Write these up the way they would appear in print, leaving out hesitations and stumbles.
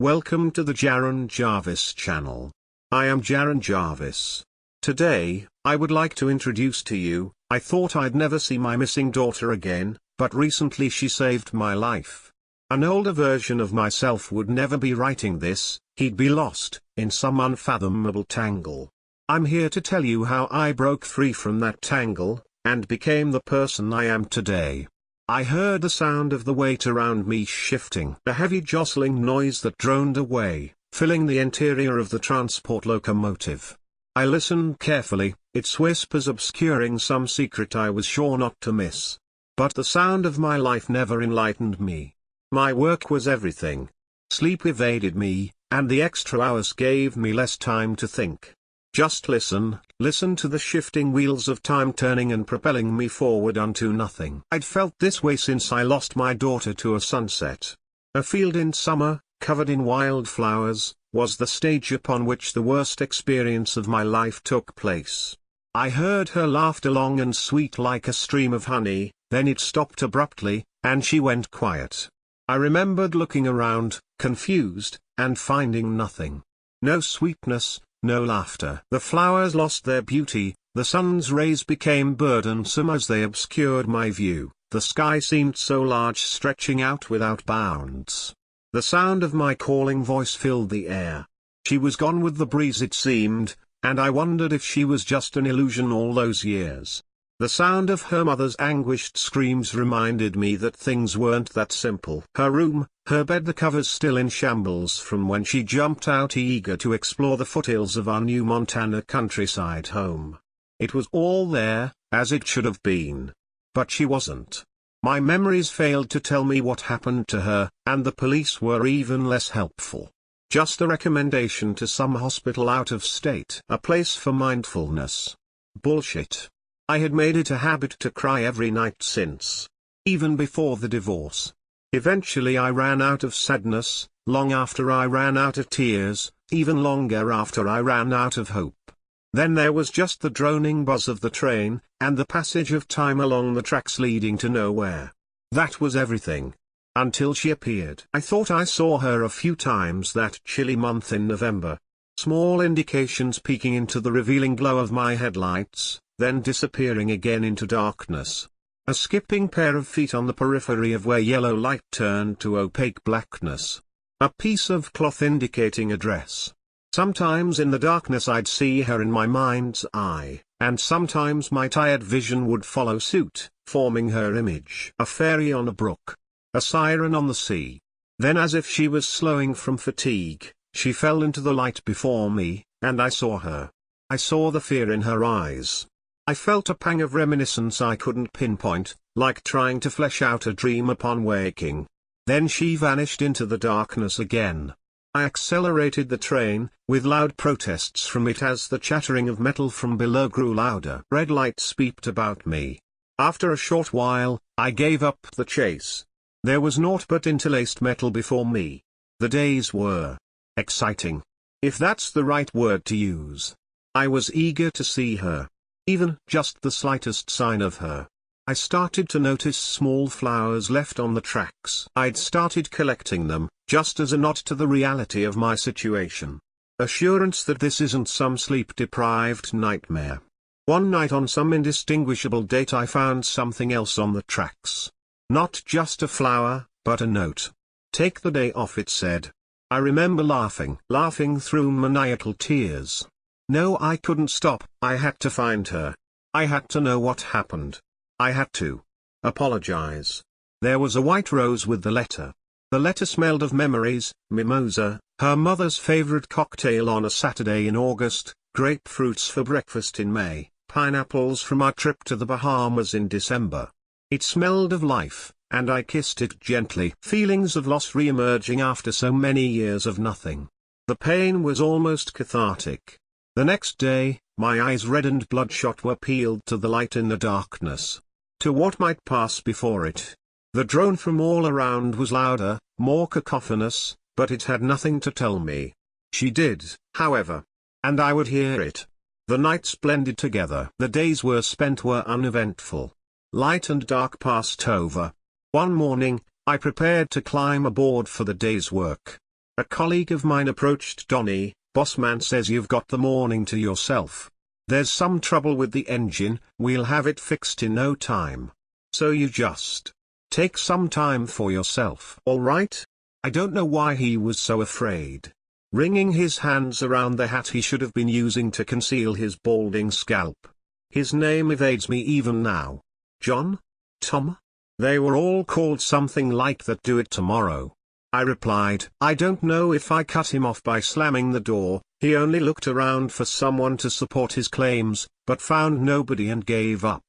Welcome to the Jaron Jarvis channel. I am Jaron Jarvis. Today, I would like to introduce to you, I thought I'd never see my missing daughter again, but recently she saved my life. An older version of myself would never be writing this, he'd be lost, in some unfathomable tangle. I'm here to tell you how I broke free from that tangle, and became the person I am today. I heard the sound of the weight around me shifting, a heavy jostling noise that droned away, filling the interior of the transport locomotive. I listened carefully, its whispers obscuring some secret I was sure not to miss. But the sound of my life never enlightened me. My work was everything. Sleep evaded me, and the extra hours gave me less time to think. Just listen to the shifting wheels of time turning and propelling me forward unto nothing. I'd felt this way since I lost my daughter to a sunset. A field in summer, covered in wildflowers, was the stage upon which the worst experience of my life took place. I heard her laughter long and sweet like a stream of honey, then it stopped abruptly, and she went quiet. I remembered looking around, confused, and finding nothing. No sweetness, no laughter. The flowers lost their beauty, the sun's rays became burdensome as they obscured my view, the sky seemed so large stretching out without bounds. The sound of my calling voice filled the air. She was gone with the breeze it seemed, and I wondered if she was just an illusion all those years. The sound of her mother's anguished screams reminded me that things weren't that simple. Her room, her bed, the covers still in shambles from when she jumped out eager to explore the foothills of our new Montana countryside home. It was all there, as it should have been. But she wasn't. My memories failed to tell me what happened to her, and the police were even less helpful. Just a recommendation to some hospital out of state. A place for mindfulness. Bullshit. I had made it a habit to cry every night since. Even before the divorce. Eventually I ran out of sadness, long after I ran out of tears, even longer after I ran out of hope. Then there was just the droning buzz of the train, and the passage of time along the tracks leading to nowhere. That was everything. Until she appeared. I thought I saw her a few times that chilly month in November. Small indications peeking into the revealing glow of my headlights, then disappearing again into darkness. A skipping pair of feet on the periphery of where yellow light turned to opaque blackness. A piece of cloth indicating a dress. Sometimes in the darkness I'd see her in my mind's eye, and sometimes my tired vision would follow suit, forming her image. A fairy on a brook. A siren on the sea. Then, as if she was slowing from fatigue, she fell into the light before me, and I saw her. I saw the fear in her eyes. I felt a pang of reminiscence I couldn't pinpoint, like trying to flesh out a dream upon waking. Then she vanished into the darkness again. I accelerated the train, with loud protests from it as the chattering of metal from below grew louder. Red lights beeped about me. After a short while, I gave up the chase. There was naught but interlaced metal before me. The days were exciting. If that's the right word to use. I was eager to see her. Even just the slightest sign of her. I started to notice small flowers left on the tracks. I'd started collecting them, just as a nod to the reality of my situation. Assurance that this isn't some sleep-deprived nightmare. One night on some indistinguishable date I found something else on the tracks. Not just a flower, but a note. Take the day off, it said. I remember laughing through maniacal tears. No, I couldn't stop. I had to find her. I had to know what happened. I had to apologize. There was a white rose with the letter. The letter smelled of memories, mimosa, her mother's favorite cocktail on a Saturday in August, grapefruits for breakfast in May, pineapples from our trip to the Bahamas in December. It smelled of life, and I kissed it gently. Feelings of loss re-emerging after so many years of nothing. The pain was almost cathartic. The next day, my eyes red and bloodshot were peeled to the light in the darkness. To what might pass before it. The drone from all around was louder, more cacophonous, but it had nothing to tell me. She did, however. And I would hear it. The nights blended together. The days were uneventful. Light and dark passed over. One morning, I prepared to climb aboard for the day's work. A colleague of mine approached Donnie. "Boss man says you've got the morning to yourself. There's some trouble with the engine, we'll have it fixed in no time. So you just take some time for yourself. All right?" I don't know why he was so afraid. Wringing his hands around the hat he should have been using to conceal his balding scalp. His name evades me even now. John? Tom? They were all called something like that. "Do it tomorrow," I replied. I don't know if I cut him off by slamming the door. He only looked around for someone to support his claims, but found nobody and gave up.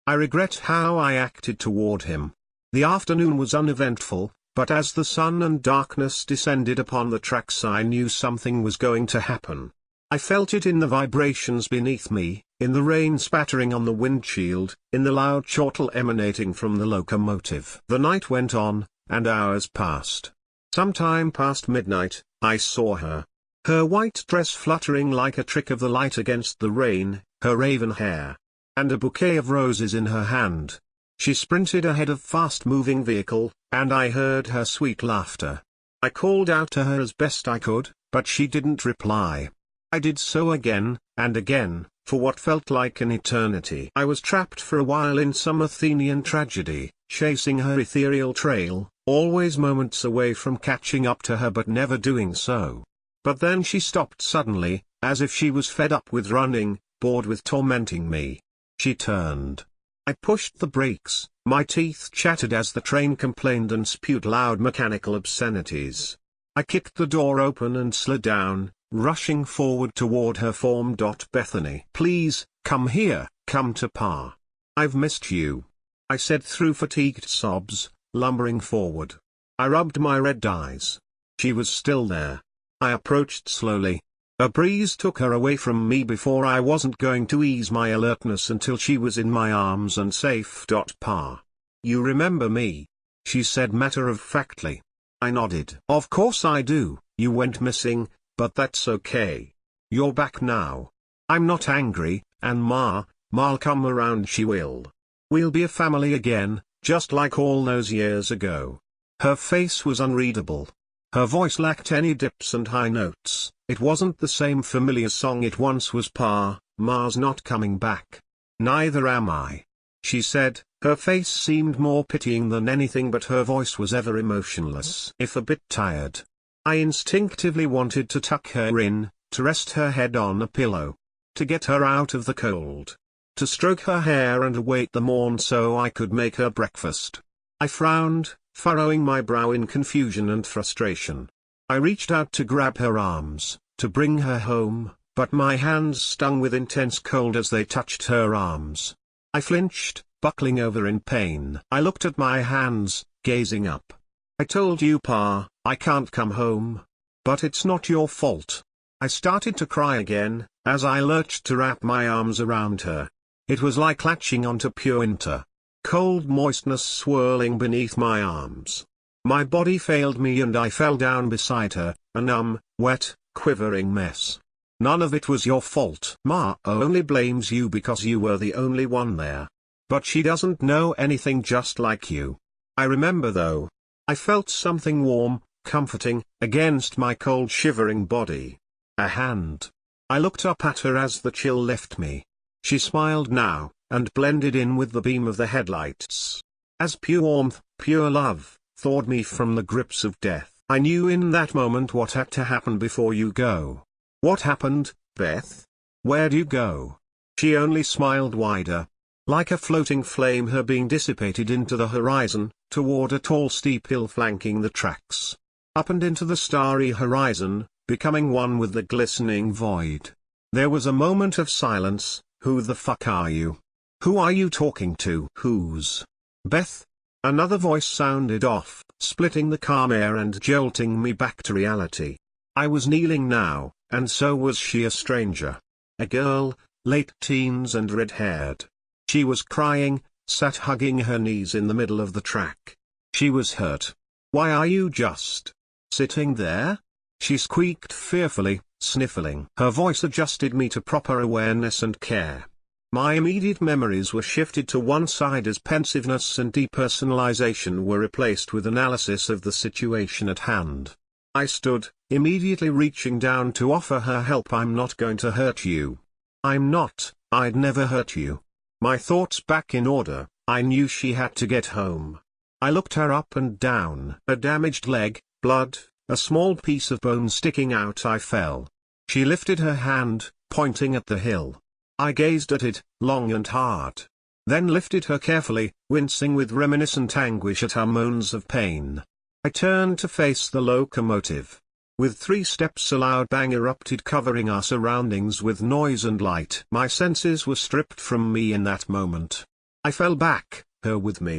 I regret how I acted toward him. The afternoon was uneventful, but as the sun and darkness descended upon the tracks I knew something was going to happen. I felt it in the vibrations beneath me, in the rain spattering on the windshield, in the loud chortle emanating from the locomotive. The night went on, and hours passed. Sometime past midnight, I saw her. Her white dress fluttering like a trick of the light against the rain, her raven hair, and a bouquet of roses in her hand. She sprinted ahead of fast-moving vehicle, and I heard her sweet laughter. I called out to her as best I could, but she didn't reply. I did so again, and again, for what felt like an eternity. I was trapped for a while in some Athenian tragedy, chasing her ethereal trail, always moments away from catching up to her but never doing so. But then she stopped suddenly, as if she was fed up with running, bored with tormenting me. She turned. I pushed the brakes, my teeth chattered as the train complained and spewed loud mechanical obscenities. I kicked the door open and slid down, rushing forward toward her form. "Bethany, please, come here, come to Pa. I've missed you," I said through fatigued sobs, lumbering forward. I rubbed my red eyes. She was still there. I approached slowly. A breeze took her away from me before I wasn't going to ease my alertness until she was in my arms and safe. "Pa. You remember me?" she said matter-of-factly. I nodded. "Of course I do. You went missing, but that's okay. You're back now. I'm not angry, and Ma'll come around, she will. We'll be a family again, just like all those years ago." Her face was unreadable. Her voice lacked any dips and high notes. It wasn't the same familiar song it once was. "Ma's not coming back. Neither am I," she said. Her face seemed more pitying than anything, but her voice was ever emotionless, if a bit tired. I instinctively wanted to tuck her in, to rest her head on a pillow, to get her out of the cold, to stroke her hair and await the morn so I could make her breakfast. I frowned, furrowing my brow in confusion and frustration. I reached out to grab her arms, to bring her home, but my hands stung with intense cold as they touched her arms. I flinched, buckling over in pain. I looked at my hands, gazing up. "I told you, Pa, I can't come home. But it's not your fault." I started to cry again, as I lurched to wrap my arms around her. It was like latching onto pure winter. Cold moistness swirling beneath my arms. My body failed me and I fell down beside her, a numb, wet, quivering mess. "None of it was your fault. Ma only blames you because you were the only one there. But she doesn't know anything, just like you." I remember though. I felt something warm, comforting, against my cold shivering body. A hand. I looked up at her as the chill left me. She smiled now, and blended in with the beam of the headlights. As pure warmth, pure love, thawed me from the grips of death. I knew in that moment what had to happen before you go. "What happened, Beth? Where'd you go?" She only smiled wider. Like a floating flame, her being dissipated into the horizon, toward a tall steep hill flanking the tracks. Up and into the starry horizon, becoming one with the glistening void. There was a moment of silence. "Who the fuck are you? Who are you talking to?" "Who's Beth?" Another voice sounded off, splitting the calm air and jolting me back to reality. I was kneeling now, and so was she, a stranger. A girl, late teens and red-haired. She was crying, sat hugging her knees in the middle of the track. She was hurt. "Why are you just sitting there?" she squeaked fearfully, sniffling. Her voice adjusted me to proper awareness and care. My immediate memories were shifted to one side as pensiveness and depersonalization were replaced with analysis of the situation at hand. I stood, immediately reaching down to offer her help. "I'm not going to hurt you. I'm not, I'd never hurt you." My thoughts back in order, I knew she had to get home. I looked her up and down. A damaged leg, blood, a small piece of bone sticking out. I fell. She lifted her hand, pointing at the hill. I gazed at it, long and hard. Then lifted her carefully, wincing with reminiscent anguish at her moans of pain. I turned to face the locomotive. With 3 steps a loud bang erupted, covering our surroundings with noise and light. My senses were stripped from me in that moment. I fell back, her with me.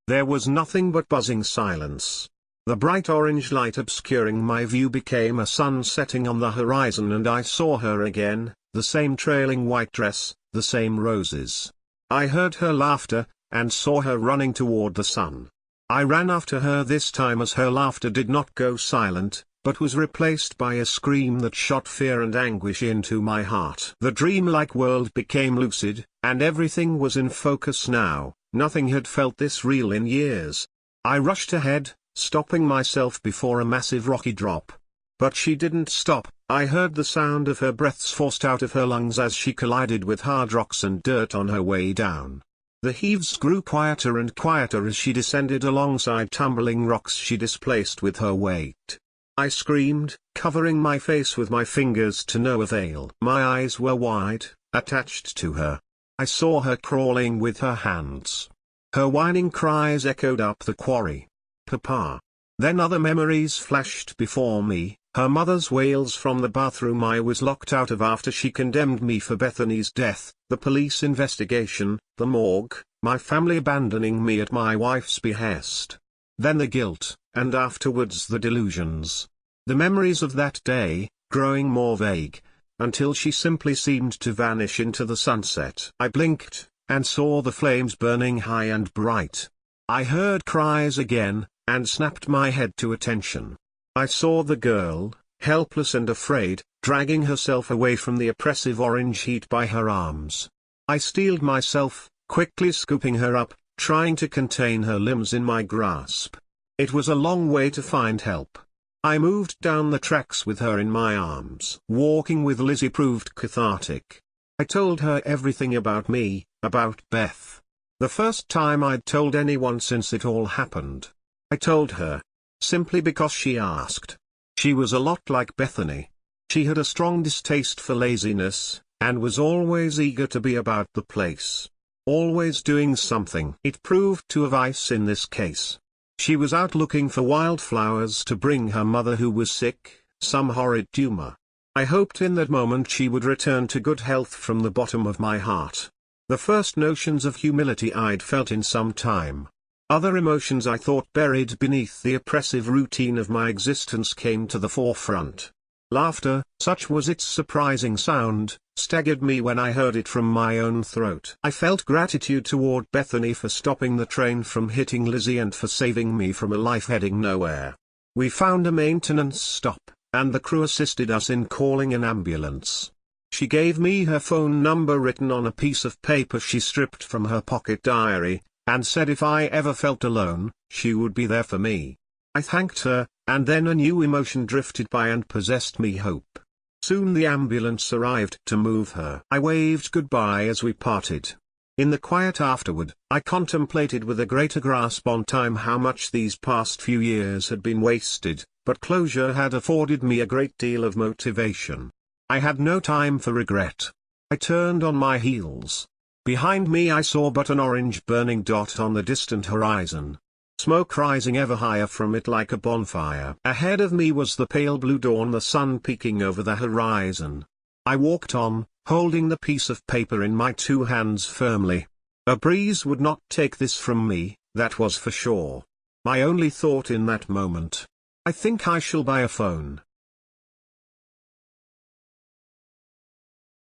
There was nothing but buzzing silence. The bright orange light obscuring my view became a sun setting on the horizon, and I saw her again, the same trailing white dress, the same roses. I heard her laughter, and saw her running toward the sun. I ran after her this time, as her laughter did not go silent, but was replaced by a scream that shot fear and anguish into my heart. The dreamlike world became lucid, and everything was in focus now. Nothing had felt this real in years. I rushed ahead, stopping myself before a massive rocky drop. But she didn't stop. I heard the sound of her breaths forced out of her lungs as she collided with hard rocks and dirt on her way down. The heaves grew quieter and quieter as she descended alongside tumbling rocks she displaced with her weight. I screamed, covering my face with my fingers to no avail. My eyes were wide, attached to her. I saw her crawling with her hands. Her whining cries echoed up the quarry. "Papa." Then other memories flashed before me, her mother's wails from the bathroom I was locked out of after she condemned me for Bethany's death, the police investigation, the morgue, my family abandoning me at my wife's behest. Then the guilt, and afterwards the delusions. The memories of that day, growing more vague, until she simply seemed to vanish into the sunset. I blinked, and saw the flames burning high and bright. I heard cries again, and snapped my head to attention. I saw the girl, helpless and afraid, dragging herself away from the oppressive orange heat by her arms. I steeled myself, quickly scooping her up, trying to contain her limbs in my grasp. It was a long way to find help. I moved down the tracks with her in my arms. Walking with Lizzie proved cathartic. I told her everything about me, about Beth. The first time I'd told anyone since it all happened. I told her. Simply because she asked. She was a lot like Bethany. She had a strong distaste for laziness, and was always eager to be about the place. Always doing something. It proved to have ice in this case. She was out looking for wildflowers to bring her mother, who was sick, some horrid tumor. I hoped in that moment she would return to good health from the bottom of my heart. The first notions of humility I'd felt in some time. Other emotions I thought buried beneath the oppressive routine of my existence came to the forefront. Laughter, such was its surprising sound, staggered me when I heard it from my own throat. I felt gratitude toward Bethany for stopping the train from hitting Lizzie and for saving me from a life heading nowhere. We found a maintenance stop, and the crew assisted us in calling an ambulance. She gave me her phone number written on a piece of paper she stripped from her pocket diary, and said if I ever felt alone, she would be there for me. I thanked her, and then a new emotion drifted by and possessed me hope. Soon the ambulance arrived to move her. I waved goodbye as we parted. In the quiet afterward, I contemplated with a greater grasp on time how much these past few years had been wasted, but closure had afforded me a great deal of motivation. I had no time for regret. I turned on my heels. Behind me I saw but an orange burning dot on the distant horizon. Smoke rising ever higher from it like a bonfire. Ahead of me was the pale blue dawn, the sun peeking over the horizon. I walked on, holding the piece of paper in my two hands firmly. A breeze would not take this from me, that was for sure. My only thought in that moment. I think I shall buy a phone.